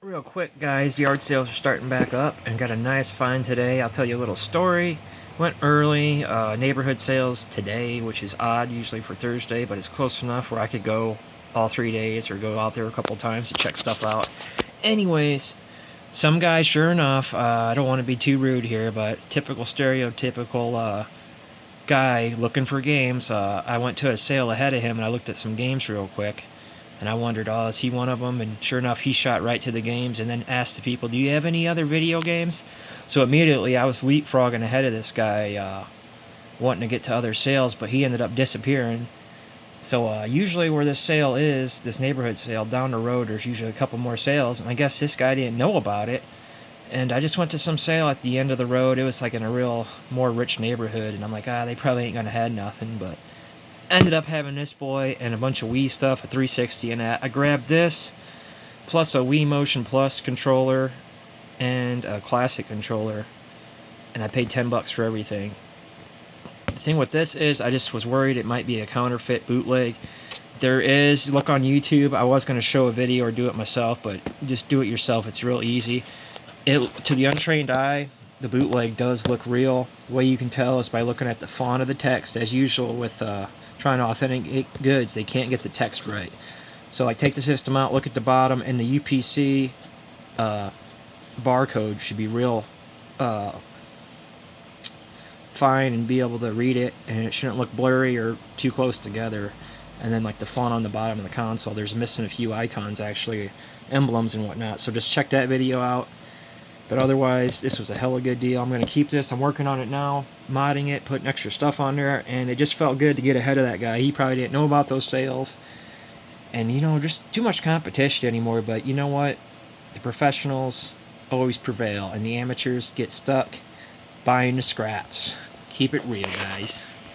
Real quick, guys, yard sales are starting back up and got a nice find today. I'll tell you a little story. Went early, neighborhood sales today, which is odd usually for Thursday, but it's close enough where I could go all 3 days or go out there a couple times to check stuff out. Anyways, some guy, sure enough, I don't want to be too rude here, but typical stereotypical guy looking for games. I went to a sale ahead of him and I looked at some games real quick. And I wondered, oh, is he one of them? And sure enough, he shot right to the games and then asked the people, do you have any other video games? So immediately I was leapfrogging ahead of this guy, wanting to get to other sales, but he ended up disappearing. So usually where this sale is, this neighborhood sale, down the road, there's usually a couple more sales. And I guess this guy didn't know about it. And I just went to some sale at the end of the road. It was like in a real, more rich neighborhood. And I'm like, they probably ain't going to have nothing, but ended up having this boy and a bunch of Wii stuff, a 360 and that. I grabbed this, plus a Wii Motion Plus controller, and a classic controller, and I paid $10 for everything. The thing with this is, I just was worried it might be a counterfeit bootleg. There is, look on YouTube, I was going to show a video or do it myself, but just do it yourself, it's real easy. To the untrained eye, the bootleg does look real. The way you can tell is by looking at the font of the text, as usual with trying to authenticate goods, they can't get the text right. So like take the system out, look at the bottom, and the UPC barcode should be real fine and be able to read it, and it shouldn't look blurry or too close together. And then like the font on the bottom of the console, there's missing a few icons, actually, emblems and whatnot. So just check that video out. But otherwise, this was a hella good deal. I'm going to keep this. I'm working on it now, modding it, putting extra stuff on there, and it just felt good to get ahead of that guy. He probably didn't know about those sales. And, you know, just too much competition anymore. But you know what? The professionals always prevail, and the amateurs get stuck buying the scraps. Keep it real, guys.